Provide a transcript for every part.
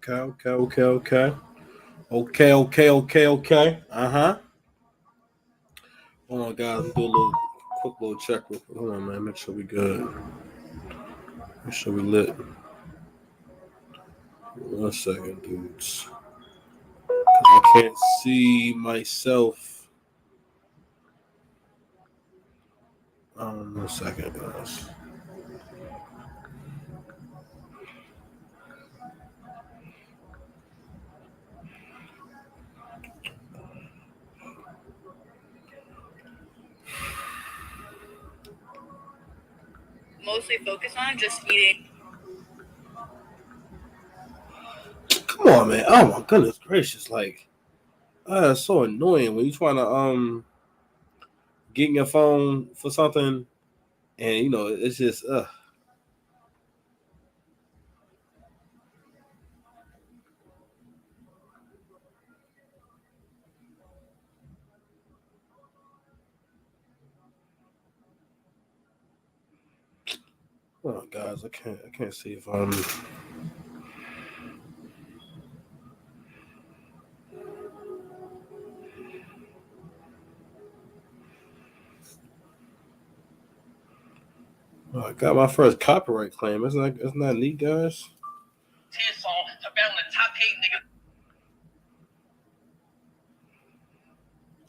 Okay. Hold on, guys. We'll do a quick little check real quick. Hold on, man. Make sure we good. Make sure we lit. 1 second, dudes. I can't see myself. 1 second, guys. Mostly focus on just eating. Come on, man. Oh my goodness gracious! Like, it's so annoying when you're trying to get in your phone for something, and it's just Hold on, guys. I can't see if I got my first copyright claim. Isn't that neat, guys?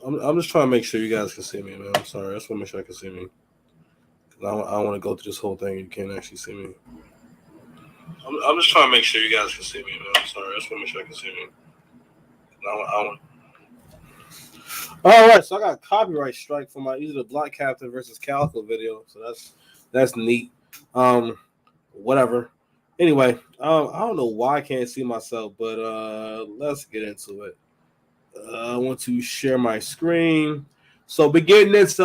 I'm just trying to make sure you guys can see me, man. I'm sorry. I just want to make sure I can see me. I want to go through this whole thing and you can't actually see me. I'm just trying to make sure you guys can see me, man. I'm sorry. I just want to make sure I can see me. I want. All right, so I got a copyright strike for my either the Black Captain versus Calico video, so that's neat. Whatever. Anyway, I don't know why I can't see myself, but let's get into it. I want to share my screen. So beginning into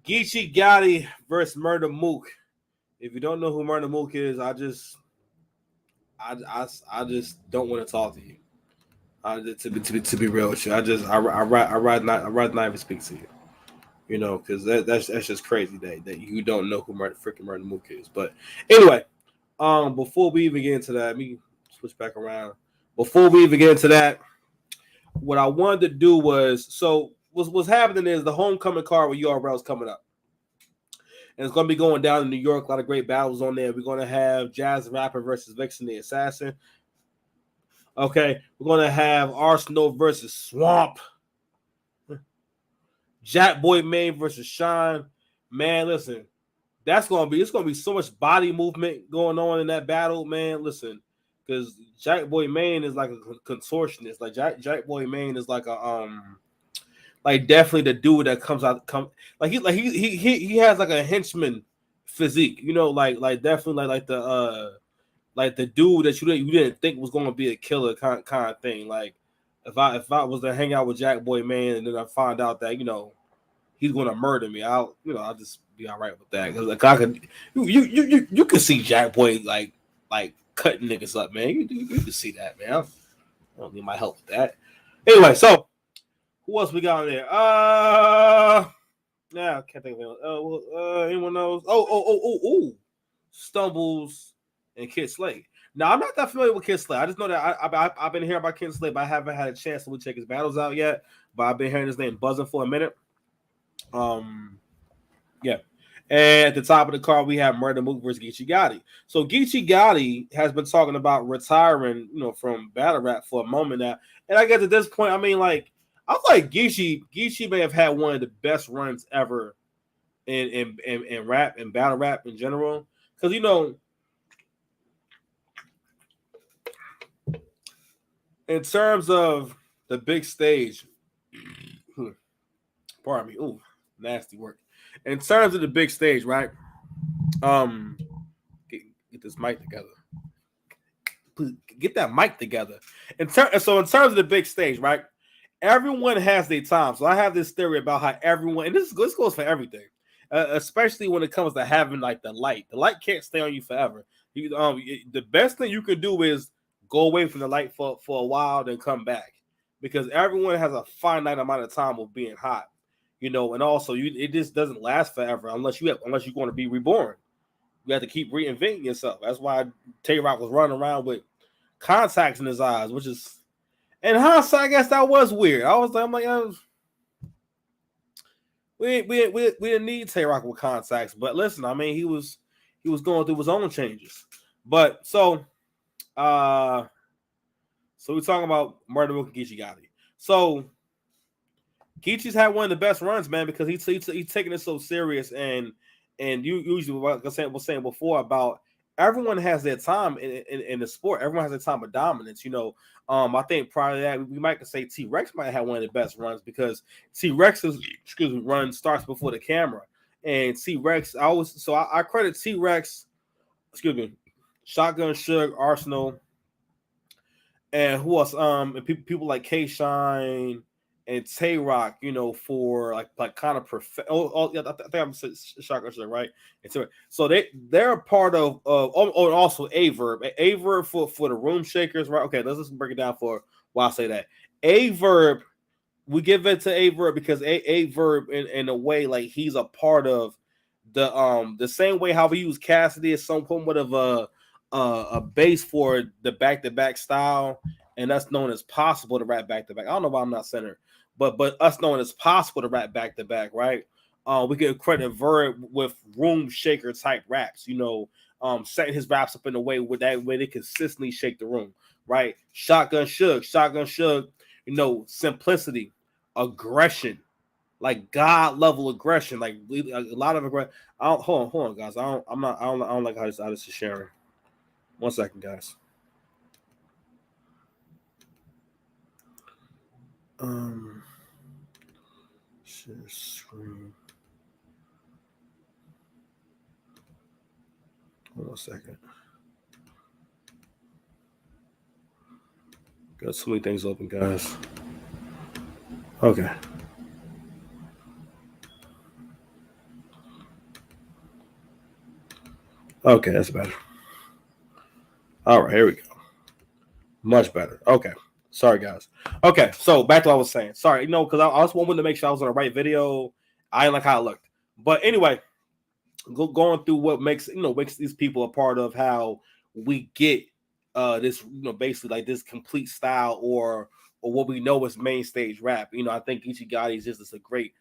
Geechi Gotti versus Murder Mook. If you don't know who Murder Mook is, I just don't want to talk to you. To be real with you, I rather not even speak to you. Because that's just crazy that you don't know who freaking Murder Mook is. But anyway, before we even get into that, let me switch back around. Before we even get into that, what I wanted to do was what's happening is the homecoming card with URL is coming up. And it's going to be going down in New York. A lot of great battles on there. We're going to have Jazz Rapper versus Vixen the Assassin. Okay. We're going to have Arsenal versus Swamp. Jack Boy Main versus Shine. Man, listen. It's going to be so much body movement going on in that battle, man. Listen. Because Jack Boy Main is like a contortionist. Like Jack Boy Main is like a like definitely the dude that he has like a henchman physique, like definitely like the dude that you didn't think was going to be a killer kind of thing. Like if I was to hang out with Jack Boy Man and then I find out that he's going to murder me, I'll just be all right with that, because like I could you can see Jack Boy like cutting niggas up, man. You can see that, man. I don't need my help with that. Anyway, so. Who else we got on there? I can't think of anyone. Anyone knows? Oh. Stumbles and Kid Slade. Now, I'm not that familiar with Kid Slade. I just know that I've been hearing about Kid Slade, but I haven't had a chance to check his battles out yet. But I've been hearing his name buzzing for a minute. Yeah. And at the top of the card, we have Murder Mook versus Geechi Gotti. So Geechi Gotti has been talking about retiring, from battle rap for a moment now. And I guess at this point, I mean, like, I feel like Geechi may have had one of the best runs ever in rap and battle rap in general. Because in terms of the big stage, pardon me, ooh, nasty work. In terms of the big stage, right? Get this mic together. Get that mic together. So in terms of the big stage, right? Everyone has their time. So I have this theory about how everyone, and this goes for everything, especially when it comes to having like the light. The light can't stay on you forever. The best thing you can do is go away from the light for a while, then come back, because everyone has a finite amount of time of being hot, and also it just doesn't last forever unless you're going to be reborn. You have to keep reinventing yourself. That's why Tay Rock was running around with contacts in his eyes, which is, in hindsight, I guess that was weird. I'm like, we didn't need Tay Rock with contacts, but listen, I mean, he was going through his own changes. But so we're talking about Murder Mook and Geechi Gotti. So Geechi's had one of the best runs, man, because he's taking it so serious, and you usually what I was saying before about everyone has their time in the sport. Everyone has their time of dominance. I think prior to that, we might say T-Rex might have one of the best runs because T-Rex's run starts before the camera, and T-Rex I credit T-Rex, Shotgun Suge, Arsenal, and who else? And people like K-Shine and Tay Rock, for like kind of perfect. I think I'm Shotgun Suge, right? So they're a part of also Averb. Averb for the Room Shakers, right? Okay, let's just break it down for why I say that. Averb, we give it to Averb because Averb in a way like he's a part of the same way how we use Cassidy as somewhat of a base for the back-to-back style, and that's known as possible to rap back-to-back. I don't know why I'm not centered, but us knowing it's possible to rap back-to-back, right? We can credit Verb with Room Shaker type raps, setting his raps up in a way where they consistently shake the room, right? Shotgun Suge, simplicity, aggression, like God level aggression, like a lot of aggression. Hold on, guys. I don't like how this is sharing. 1 second, guys. Share screen. Hold on a second. Got so many things open, guys. Okay. Okay, that's better. All right, here we go. Much better. Okay. Sorry, guys. Okay, so back to what I was saying. Sorry, because I just wanted to make sure I was on the right video. I didn't like how it looked. But anyway, going through what makes these people a part of how we get this, basically like this complete style or what we know as main stage rap. I think Geechi Gotti is just a great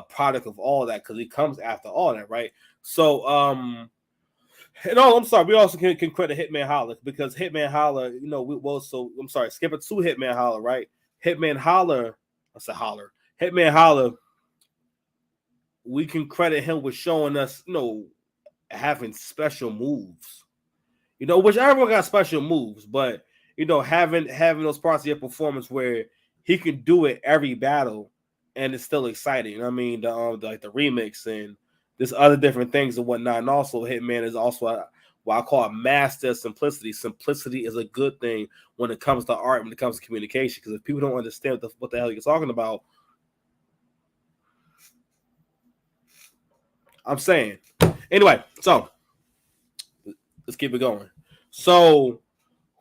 product of all that because he comes after all that, right? So I'm sorry. We also can credit Hitman Holla because Hitman Holla, I'm sorry, skip it to Hitman Holla, right? Hitman Holla, I said Holler. Hitman Holla, we can credit him with showing us, having special moves. Which everyone got special moves, but having those parts of your performance where he can do it every battle and it's still exciting. I mean, the remix and there's other different things and whatnot. And also, Hitman is also what I call a master of simplicity. Simplicity is a good thing when it comes to art, when it comes to communication. Because if people don't understand what the hell you're talking about, I'm saying. Anyway, so let's keep it going. So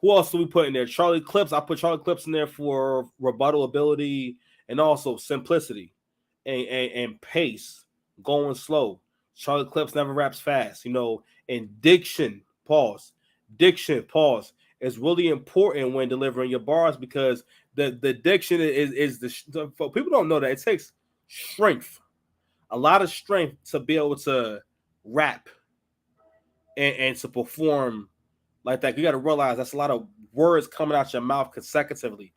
who else do we put in there? Charlie Clips. I put Charlie Clips in there for rebuttal ability and also simplicity and pace, going slow. Charlie Clips never raps fast, and diction, pause, is really important when delivering your bars because the diction is for people don't know that it takes strength, a lot of strength to be able to rap and to perform like that. You got to realize that's a lot of words coming out your mouth consecutively,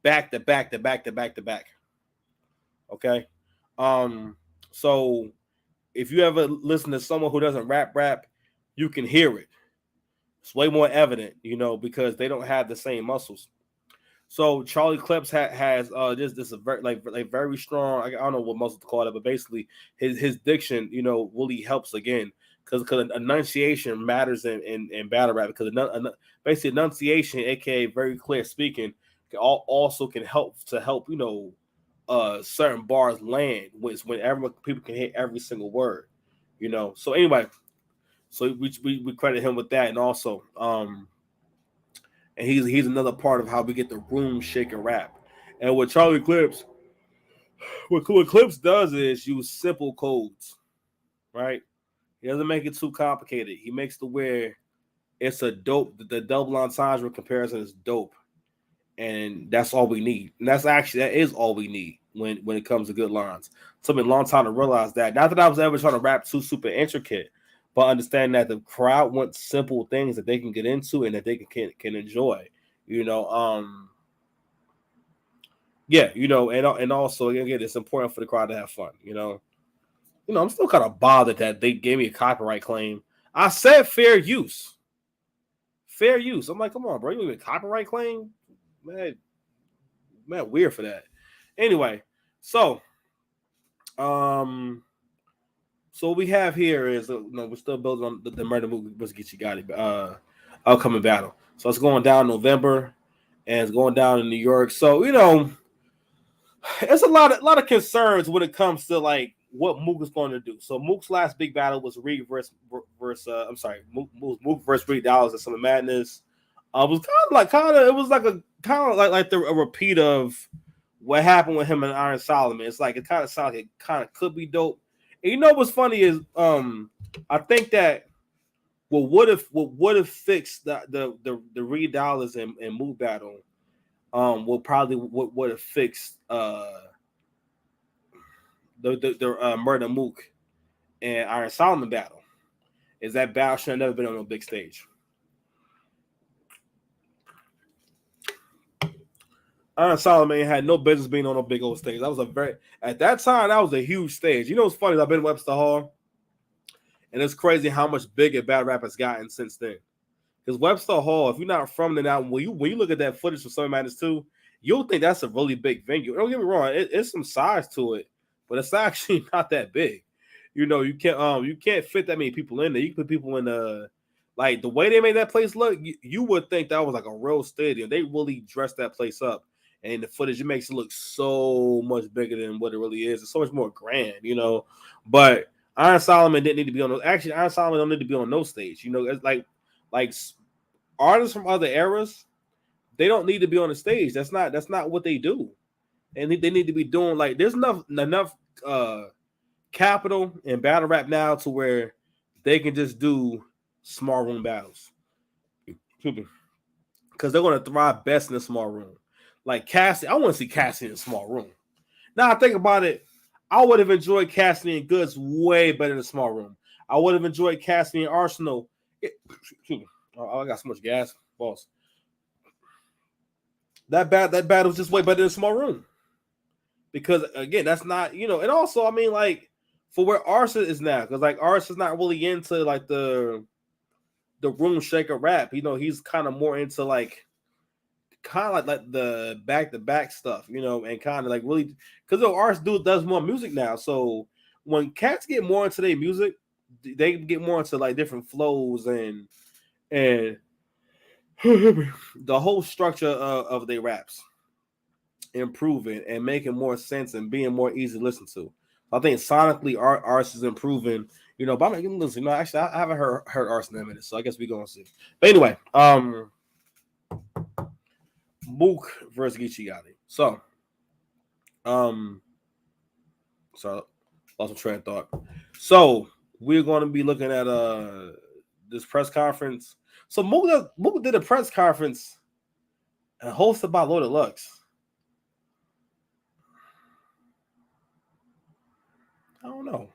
back to back to back to back to back. Okay. So if you ever listen to someone who doesn't rap, you can hear it. It's way more evident, because they don't have the same muscles. So Charlie Clips has this a very very strong. I don't know what muscle to call it, but basically his diction, really helps again because enunciation matters in battle rap because basically enunciation, aka very clear speaking, also can help certain bars land when people can hit every single word, So anyway, so we credit him with that, and also and he's another part of how we get the room shaking rap. And what Charlie Clips, what Clips does is use simple codes, right? He doesn't make it too complicated. He makes the where it's a dope. The double entendre comparison is dope, and that's all we need. And that is all we need when it comes to good lines. It took me a long time to realize that. Not that I was ever trying to rap too super intricate, but understand that the crowd wants simple things that they can get into and that they can enjoy. You know, yeah, and also again, it's important for the crowd to have fun. I'm still kind of bothered that they gave me a copyright claim. I said fair use. Fair use. I'm like, come on, bro. You even copyright claim? Man, weird for that. Anyway, so what we have here is we're still building on the Murder Mook versus Geechi upcoming battle. So it's going down November and it's going down in New York. So, it's a lot of concerns when it comes to like what Mook is going to do. So Mook's last big battle was Reed versus Mook versus Reed Dollars at Summer Madness. It was a repeat of what happened with him and Iron Solomon. It's like it kind of sounds like it kind of could be dope. And you know what's funny is I think that what would have fixed the Reed Dollars and Mook battle would have fixed the Murder Mook and Iron Solomon battle is that battle should have never been on a big stage. Iron Solomon had no business being on a big old stage. At that time, that was a huge stage. You know what's funny? I've been in Webster Hall, and it's crazy how much bigger battle rap has gotten since then. Because Webster Hall, if you're not from there now, when you look at that footage from Summer Madness 2, you'll think that's a really big venue. Don't get me wrong, it's some size to it, but it's actually not that big. You can't fit that many people in there. You can put people in like the way they made that place look, you would think that was like a real stadium. They really dressed that place up. And the footage, it makes it look so much bigger than what it really is. It's so much more grand, But Iron Solomon didn't need to be on those. Actually, Iron Solomon don't need to be on no stage. It's like artists from other eras, they don't need to be on the stage. That's not what they do. And they need to be doing like there's enough capital in battle rap now to where they can just do small room battles. Because they're going to thrive best in a small room. Like Cassie, I want to see Cassie in a small room. Now I think about it, I would have enjoyed Cassie and Goods way better in a small room. I would have enjoyed Cassie and Arsenal. I got so much gas, boss. That battle was just way better in a small room. Because again, that's not, and also I mean like for where Arsa is now, because like Arsa is not really into like the room shaker rap. He's kind of more into like the back stuff, and kind of like really because Ars does more music now. So when cats get more into their music, they get more into like different flows and the whole structure of their raps improving and making more sense and being more easy to listen to. I think sonically Ars is improving. But I'm like, listen, actually I haven't heard Ars in a minute, so I guess we're gonna see. But anyway, Mook versus Geechi. So, sorry, lost my train of thought. So we're going to be looking at this press conference. So Mook did a press conference and hosted by Loaded Lux. I don't know.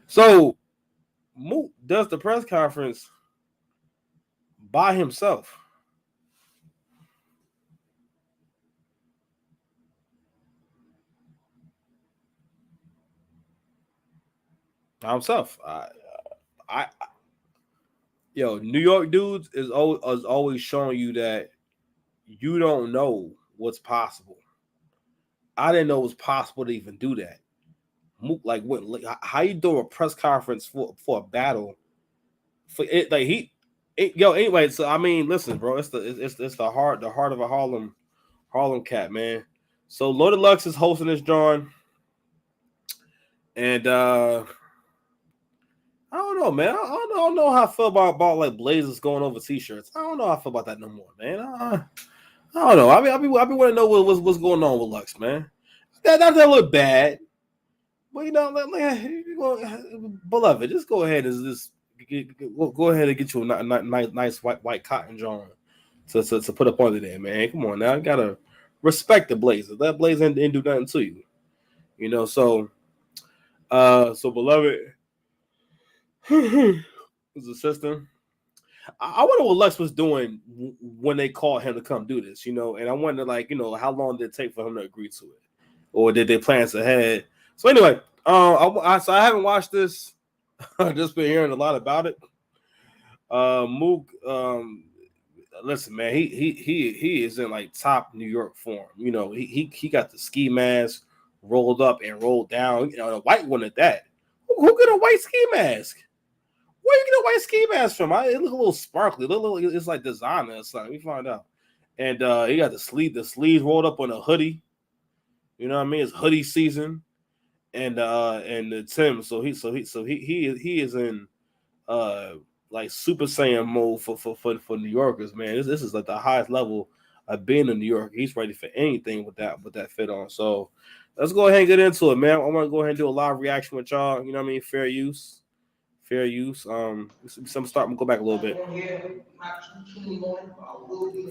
So Mook does the press conference by himself. By himself. New York dudes is always showing you that you don't know what's possible. I didn't know it was possible to even do that. Mook, like, what? Like, how you do a press conference for a battle? For it, like anyway. So I mean, listen, bro, it's the heart of a Harlem cat, man. So Loaded Lux is hosting this drawing, and I don't know, man. I don't know how I feel about like Blazers going over t-shirts. I don't know how I feel about that no more, man. I don't know. I mean, I be want to know what's going on with Lux, man. That doesn't look bad. Well, beloved, just go ahead and go ahead and get you a nice white cotton John to put up under there, man. Come on now, you gotta respect the Blazers. That Blazer didn't do nothing to you, So, beloved, his assistant. I wonder what Lex was doing when they called him to come do this, And I wonder, how long did it take for him to agree to it, or did they plan ahead? So anyway, I haven't watched this. I've just been hearing a lot about it. Mook, listen, man, he is in like top New York form. He got the ski mask rolled up and rolled down. The white one at that. Who get a white ski mask? Where you get a white ski mask from? It look a little sparkly. It's like designer or something. We find out. And he got the sleeves rolled up on a hoodie. You know what I mean? It's hoodie season. And the Tim, so he is in like Super Saiyan mode for New Yorkers, man. This is like the highest level of being in New York. He's ready for anything with that fit on. So let's go ahead and get into it, man. I want to go ahead and do a live reaction with y'all. You know what I mean? Fair use. Some start and go back a little bit.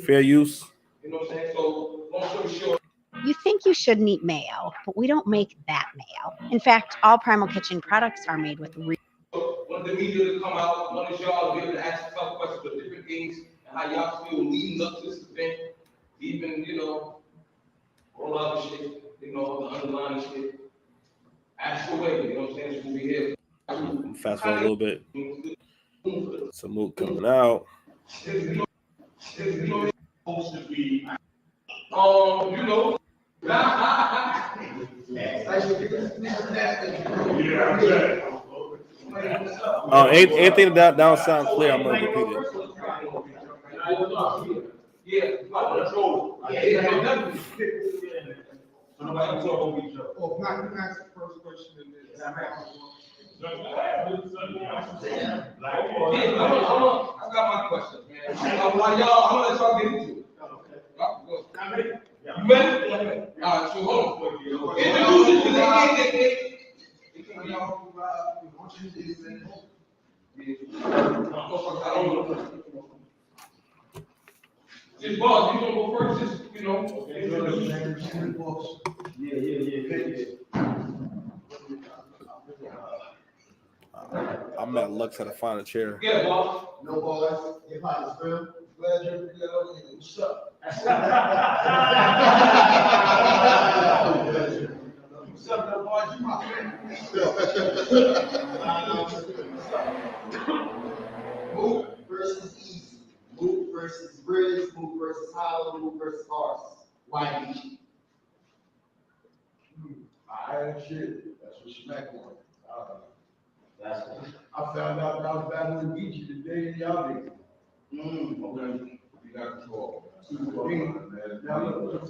Fair use. You know what I'm saying? So long story short. You think you shouldn't eat mayo, but we don't make that mayo. In fact, all Primal Kitchen products are made with real. Want the media to come out, want y'all to be able to ask tough questions for different things and how y'all feel leading up to this event, even, all other shit, the underlying shit. Ask away, you know what I'm saying? We'll be here. Fast forward a little bit. Some Mook coming out. Supposed to be, anything down sound clear, I'm gonna repeat it. I got my questions, man. I'm gonna let y'all get into it. You ready? All right, so hold on. Introduce Just boss, you gonna go first, just I'm at Lux at to find a chair. Yeah, boss. No boys. Hip hop is real. Glad you're what's up? What's up, no boys? You my friend. Mook versus Easy. Mook versus Bridge. Mook versus Hollow. Mook versus Horse. Why Geechi? I ain't shit. That's what she meant for. I found out that I was battling Geechi the day y'all did. Okay. You got control. Now look, we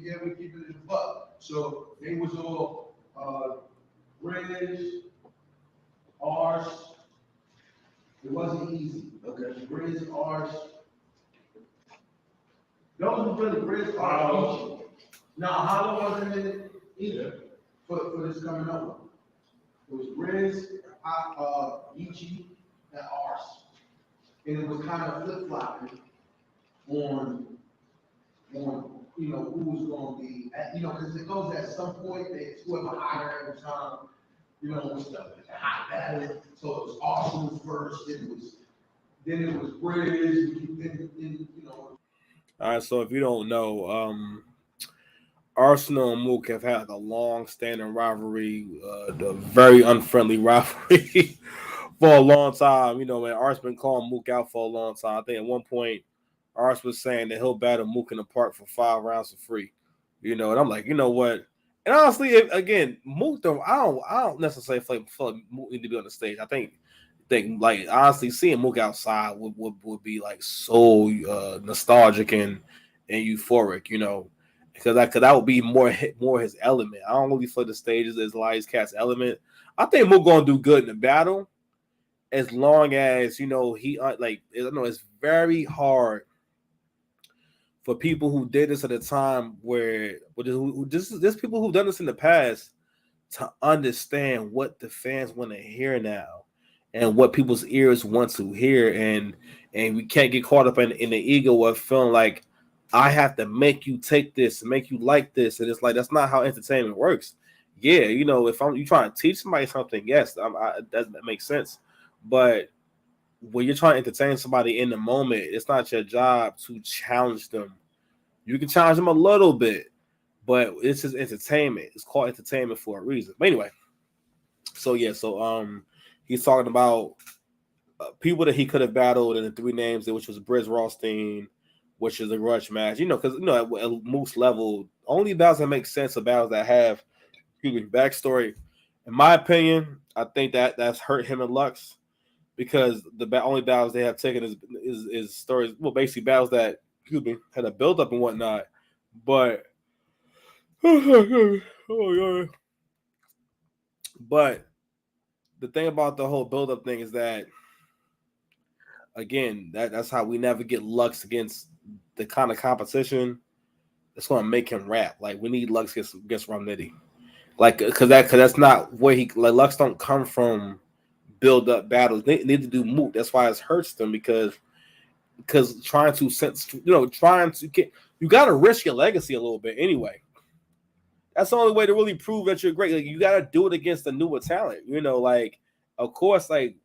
here, we keep it in the butt. So they was all Bridge, Arse. It wasn't easy. Okay. Bridge, Arse. Those were really Bridge, Arse. Now Hollow wasn't in it either for this coming up. It was Grizz, Geechi, and Arse. And it was kind of flip-flopping on who was going to be, because it goes at some point, it's whoever higher every time, with the hot battle. So it was Arsenal first, then it was Grizz, All right, so if you don't know, Arsenal and Mook have had a long-standing rivalry, the very unfriendly rivalry for a long time. And Ars been calling Mook out for a long time. I think at one point, Ars was saying that he'll battle Mook in the park for 5 rounds for free. And I'm like, you know what? And honestly, again, Mook, I don't necessarily feel like Mook need to be on the stage. I think like honestly, seeing Mook outside would be like so nostalgic and euphoric, because that would be more his element. I don't really feel the stages as Elias Cat's element. I think Mook gonna do good in the battle, as long as he I know it's very hard for people who did this at a time where there's people who've done this in the past to understand what the fans want to hear now and what people's ears want to hear, and we can't get caught up in the ego of feeling like I have to make you take this and make you like this, and it's like that's not how entertainment works. Yeah, if you trying to teach somebody something, yes, that makes sense, but when you're trying to entertain somebody in the moment, it's not your job to challenge them. You can challenge them a little bit, but it's just entertainment. It's called entertainment for a reason. But anyway, so he's talking about people that he could have battled in the three names, which was Briz Rothstein, which is a grudge match. Because at Mook's level, only battles that make sense are battles that have backstory. In my opinion, I think that's hurt him and Lux because the only battles they have taken is stories. Well, basically battles that had a build up and whatnot, but. Oh yeah. But the thing about the whole build-up thing is that, again, that's how we never get Lux against the kind of competition that's going to make him rap. Like we need Lux against Romnitty, like because that's not where Lux don't come from. Build-up battles. They need to do Mook. That's why it hurts them because trying to get you got to risk your legacy a little bit anyway. That's the only way to really prove that you're great. Like you got to do it against a newer talent. Like of course, like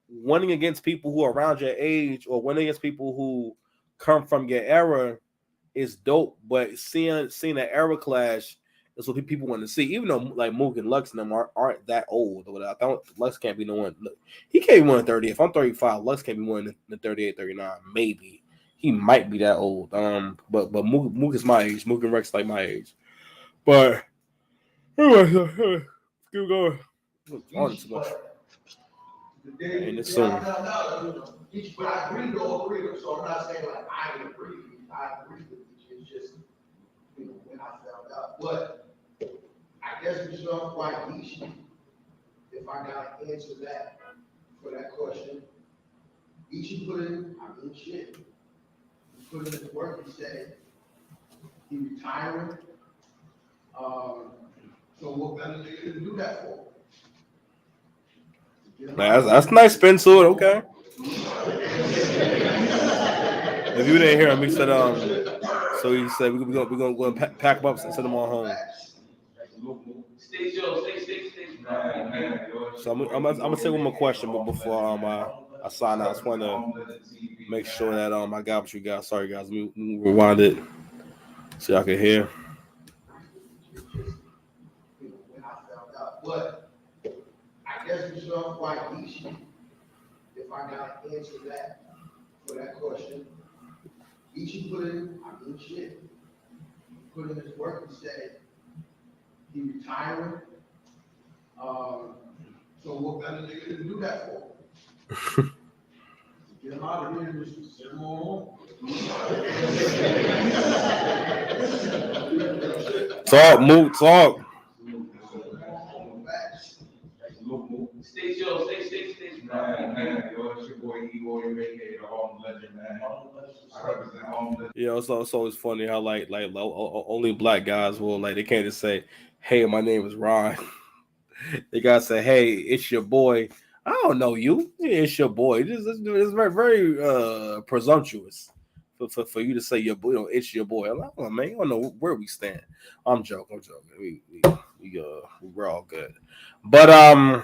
winning against people who are around your age or winning against people who come from your era is dope. But seeing an era clash is what people want to see. Even though like Mook and Lux and them aren't that old. I don't. Lux can't be the one. He can't be one in 30. If I'm 35, Lux can't be one in the 38, 39. Maybe he might be that old. But Mook is my age. Mook and Rex like my age. But anyway, keep going. On too much. And it's soon. But I agree to all three of them, so I'm not saying like I agree. I agree with it. It's just when I found out. But I guess we should all like Geechi. If I gotta answer that for that question, Geechi put in, shit. He put in his work. He said he retiring. So what better nigga to do that for? That's a nice spin to it. Okay. If you didn't hear him, he said So he said we're gonna pack them up and send them all home. Stay chill, stay. So I'm gonna say one more question, but before I sign out, I just want to make sure that I got what you got. Sorry guys, let me rewind it so y'all can hear. But I guess we should all like Geechi. If I gotta answer that for that question, Geechi put in, shit. He put in his work. He said he retiring. So what better nigga to do that for? Get him out of here and just send him on. Talk, Mook, talk. Stay chill, stay. Man, it's your boy Igor, aka the Harlem Legend, man. I represent Harlem Legend. Yeah, it's always funny how like only black guys will they can't just say, "Hey, my name is Ron." They gotta say, "Hey, it's your boy." I don't know you. Yeah, it's your boy. It's very very presumptuous for you to say your boy. It's your boy. I'm like, oh, man, you don't know where we stand. I'm joking. We're all good. But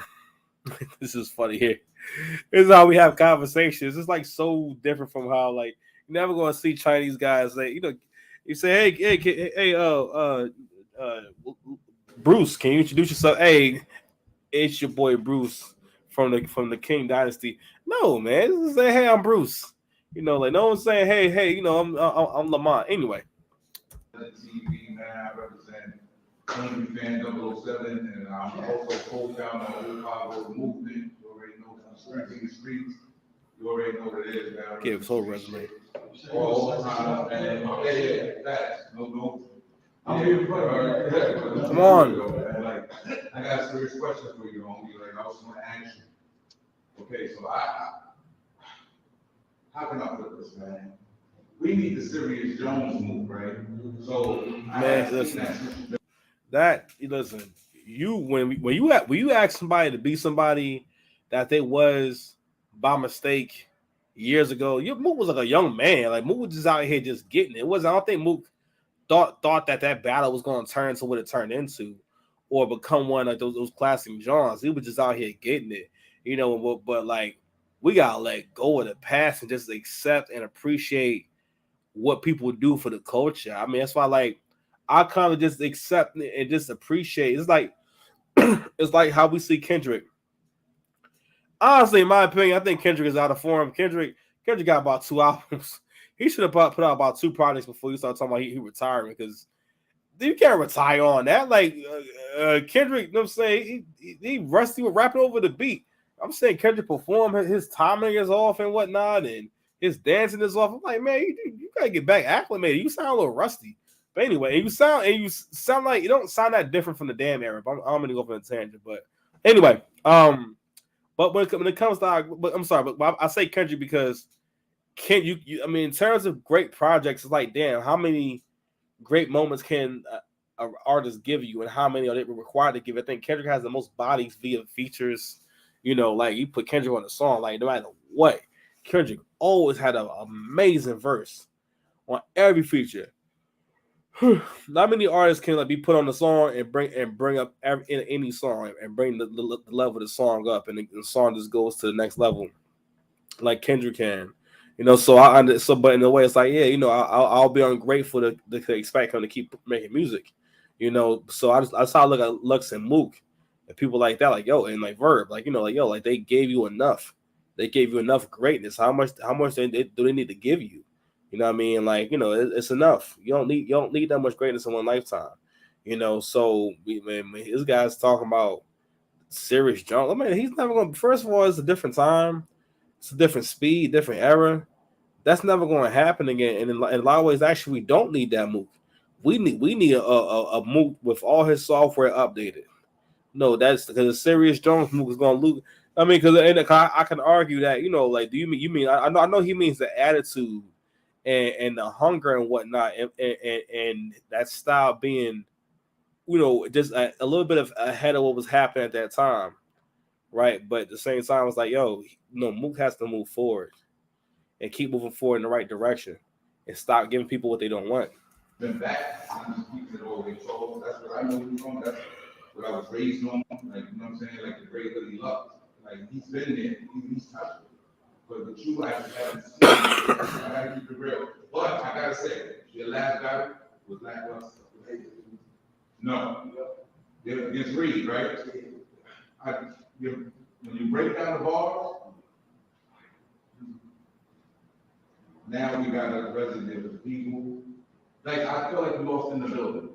this is funny here. This is how we have conversations. It's like so different from how you're never gonna see Chinese guys say, you say, hey, Bruce, can you introduce yourself? Hey, it's your boy Bruce from the King Dynasty. No, man, just say, hey, I'm Bruce. No one's saying, hey, I'm Lamont. Anyway. TV, man, I represent Only Fan 007, and I'm also co-founder of the Chicago movement. You already know I'm strengthening the streets. You already know what it is, man. Give us whole resume. All the time, man. Yeah, facts. No. I'm here for Come on. Like, I got a serious question for you, homie. Like, I was going to ask you. Okay, so how can I put this, man? we need the Sirius Jones move, right? So Man, listen. Listen, when you ask somebody to be somebody that they was by mistake years ago, Mook was like a young man. Like Mook was just out here just getting it. It was I don't think Mook thought that battle was going to turn to what it turned into, or become one of those classic genres. He was just out here getting it, But like we gotta let go of the past and just accept and appreciate what people do for the culture. I mean, that's why like I kind of just accept and just appreciate. It's like it's like how we see Kendrick. Honestly, in my opinion, I think Kendrick is out of form. Kendrick got about 2 albums. He should have put out about 2 projects before you start talking about he retiring, because you can't retire on that. Like Kendrick, you know what I'm saying? He rusty with rapping over the beat. I'm saying Kendrick perform, his timing is off and whatnot, and his dancing is off. I'm like, man, you gotta get back acclimated. You sound a little rusty. But anyway, you sound like you don't sound that different from the damn era. But I'm gonna go for a tangent. But anyway, but when it comes to, but I'm sorry, but I say Kendrick because I mean, in terms of great projects, it's like, damn, how many great moments can an artist give you, and how many are they required to give? I think Kendrick has the most bodies via features. Like you put Kendrick on a song, like no matter what, Kendrick always had an amazing verse on every feature. Not many artists can like be put on the song and bring up in any song and bring the level of the song up, and the song just goes to the next level, like Kendrick can. But in a way, it's like, yeah, I'll be ungrateful to expect him to keep making music, So I saw look at Lux and Mook and people like that, like yo, and like Verb, like like yo, like they gave you enough, greatness. How much do they need to give you? You know what I mean? Like it's enough. You don't need that much greatness in one lifetime. So this guy's talking about Sirius Jones. I mean, he's never going. First of all, it's a different time. It's a different speed, different era. That's never going to happen again. And in a lot of ways, actually, we don't need that Mook. We need a Mook with all his software updated. No, that's because the Sirius Jones Mook is going to lose. I mean, because I can argue that like, do you mean? I know he means the attitude and the hunger and whatnot, and that style being, just a little bit of ahead of what was happening at that time. Right, but at the same time, it's like, yo, Mook has to move forward and keep moving forward in the right direction and stop giving people what they don't want. Been back, I'm just keeping it all the way told. That's what I know he's from. That's what I was raised on. Like, you know what I'm saying? Like the great Hoodie Luck. Like he's been there, he's touched it. But you, I haven't seen it. I gotta keep it real. But I gotta say, your last guy was lackluster. No, it's Reed, right? When you break down the bars, now we got a resident of people. Like, I feel like we lost in the building.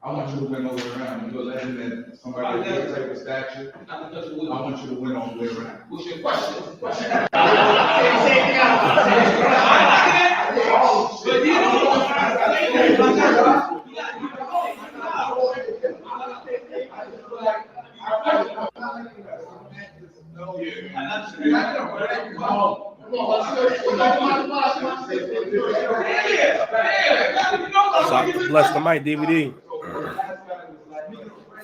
I want you to win all the way around. You're a legend that somebody with that type of stature. I want you to win all the way around. What's your question? But you Bless the mic, DVD.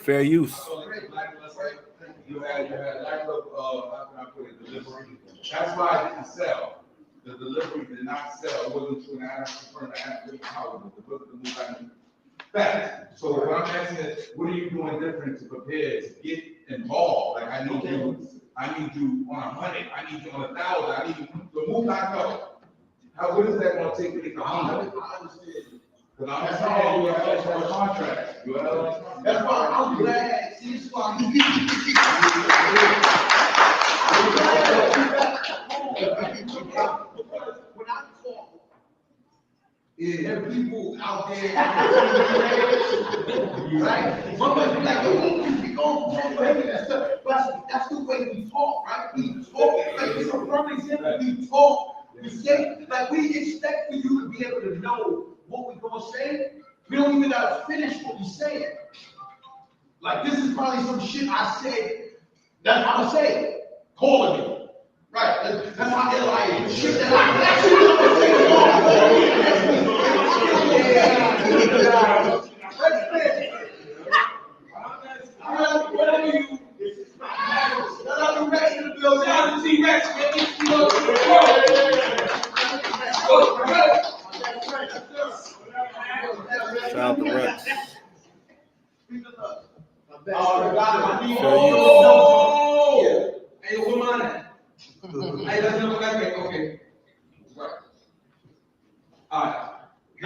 Fair use. You had lack of how can I put it, delivery. That's why I didn't sell. The delivery did not sell. It wasn't 2.5 for an hour. Fact. So what I'm asking is, what are you doing different to prepare to get involved? Like I need you on 100. I need you on 1,000. I need you to move back up. What is that going to take to get to 100? Because I'm saying you have a contract. That's why I'm glad. See, this is why when I talk, there are people out there, right? Sometimes be like, yo, we go, but that's the way we talk, right? We talk, like it's a perfect example. We talk, we say, like we expect for you to be able to know what we're gonna say. We don't even gotta finish what we saying. Like this is probably some shit I said that I'm gonna say, calling me. Right, that's how ill I am. Shit that whatever you, shout out to Rex in the building. Shout out to T-Rex, Shout out to Rex. Oh! Hey, where mine at? Hey, that's not what I think. Okay. Right. All right. I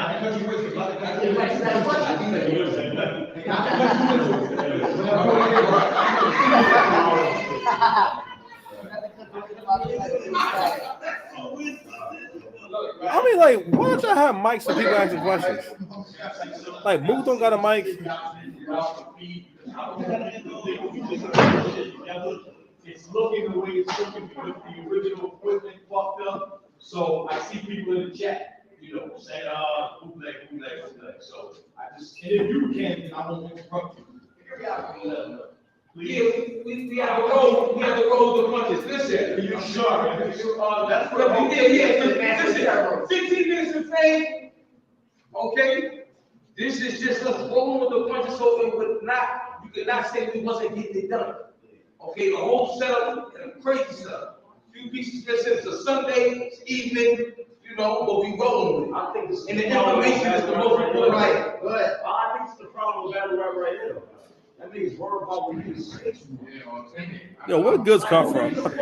mean, like, why don't y'all have mics so people asking questions? Like, Mook don't got a mic. It's looking the way it's looking because the original equipment fucked up. So I see people in the chat, saying, bootleg. So I just, and if you can, I won't interrupt you. Yeah, we have to roll the punches. Listen. You sure? That's what Yeah. Listen, 15 minutes of fame. Okay? This is just us rolling with the punches so you could not say we wasn't getting it done. Okay, the whole setup and the crazy stuff. Few pieces just it's a Sunday evening, but we rolling with it. I think this is And the information is the most important. Right. Go ahead. I think it's the problem with battle rap right here. That nigga's worried about what he was saying. Yo, where goods come from? Goods Goods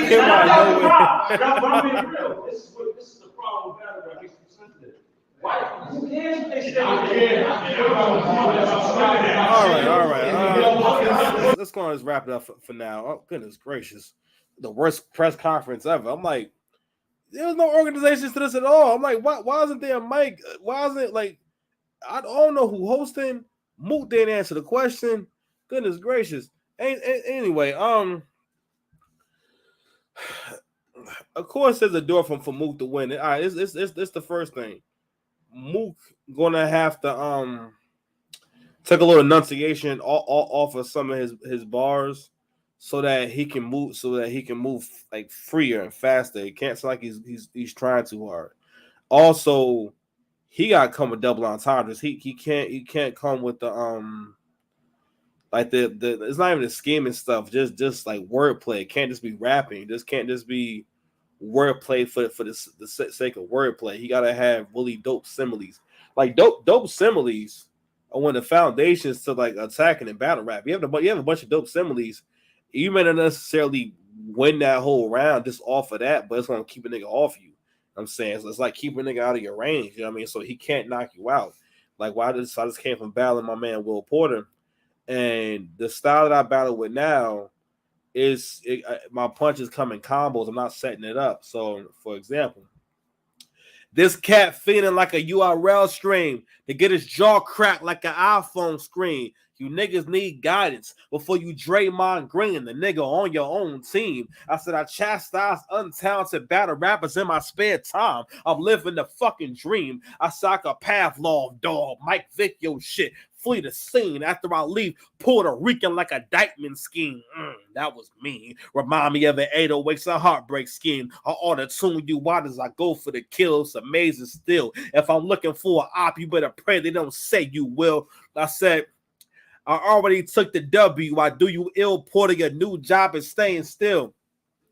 came out of nowhere. I'm being real. This is the problem with battle rap. It's sensitive. Why? Who cares what they say? All right. Let's go on. Let's wrap it up for now. Oh, goodness gracious. The worst press conference ever. I'm like, there's no organizations to this at all. I'm like, why isn't there a mic? Why isn't like, I don't know who hosting. Mook didn't answer the question. Goodness gracious. Anyway, of course there's a door for Mook to win. All right, it's the first thing. Mook gonna have to take a little enunciation off of some of his bars so that he can move like freer and faster. It can't sound like he's trying too hard. Also, he got to come with double entendres. He can't come with the like the it's not even the scheming stuff. Just like wordplay. It can't just be rapping. This can't just be wordplay for the sake of wordplay. He got to have really dope similes. Like dope similes are one of the foundations to like attacking and battle rap. You have a bunch of dope similes. You may not necessarily win that whole round just off of that, but it's gonna keep a nigga off you. I'm saying so it's like keeping a nigga out of your range. You know what I mean? So he can't knock you out. Like I just came from battling my man Will Porter, and the style that I battle with now is my punches come in combos. I'm not setting it up. So, for example, this cat feeling like a URL stream to get his jaw cracked like an iPhone screen. You niggas need guidance before you Draymond Green, the nigga on your own team. I said I chastise untalented battle rappers in my spare time. I'm living the fucking dream. I said I could Pavlov dog, Mike Vick your shit. Flee the scene after I leave Puerto Rican like a Dykeman scheme. That was mean. Remind me of an 808s a heartbreak scheme. I auto-tune you out as I go for the kill. It's amazing still. If I'm looking for an op, you better pray they don't say you will. I said, I already took the W. I do you ill, Porter. Your new job is staying still.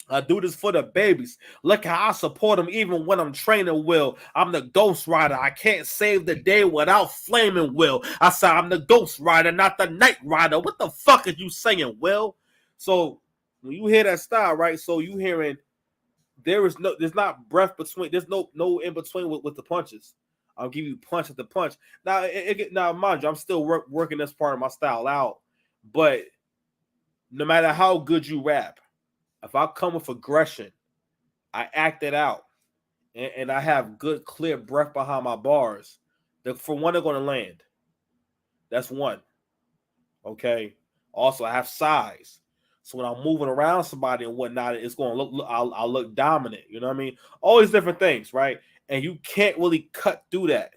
I do this for the babies. Look how I support them even when I'm training Will. I'm the Ghost Rider. I can't save the day without flaming Will. I said I'm the Ghost Rider, not the Night Rider. What the fuck are you saying, Will? So when you hear that style, right? So you hearing there's not breath between. There's no in between with the punches. I'll give you punch at the punch. Now, now mind you, I'm still working this part of my style out. But no matter how good you rap, if I come with aggression, I act it out, and I have good, clear breath behind my bars, for one, they're going to land. That's one. Okay? Also, I have size. So when I'm moving around somebody and whatnot, it's going to look I'll look dominant. You know what I mean? All these different things, right? And you can't really cut through that,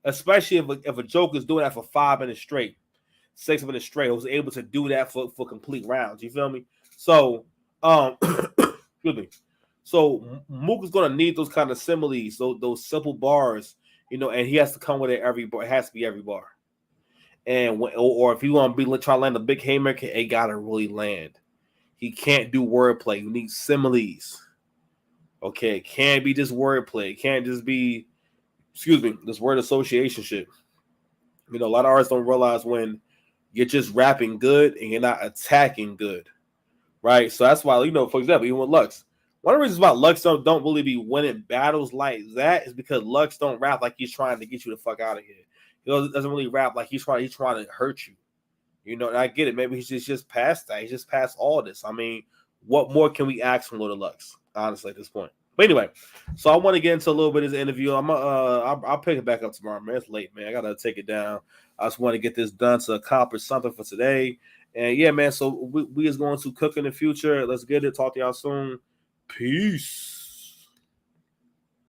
especially if a joke is doing that for 5 minutes straight, 6 minutes straight. I was able to do that for complete rounds. You feel me? So Excuse me. So Mook is gonna need those kind of similes, those simple bars, and he has to come with it every bar. It has to be every bar. And or if you want to be trying to land a big haymaker, it gotta really land. He can't do wordplay. You need similes. Okay, it can't be just wordplay. It can't just be, this word association shit. A lot of artists don't realize when you're just rapping good and you're not attacking good, right? So that's why, for example, even with Lux, one of the reasons why Lux don't really be winning battles like that is because Lux don't rap like he's trying to get you the fuck out of here. He doesn't really rap like he's trying to hurt you. And I get it. Maybe he's just past that. He's just past all this. I mean, what more can we ask from Lord Lux, honestly, at this point? But anyway, so I want to get into a little bit of this interview. I'll pick it back up tomorrow, man. It's late, man. I gotta take it down. I just want to get this done to accomplish something for today. And yeah, man. So we is going to cook in the future. Let's get it. Talk to y'all soon. Peace.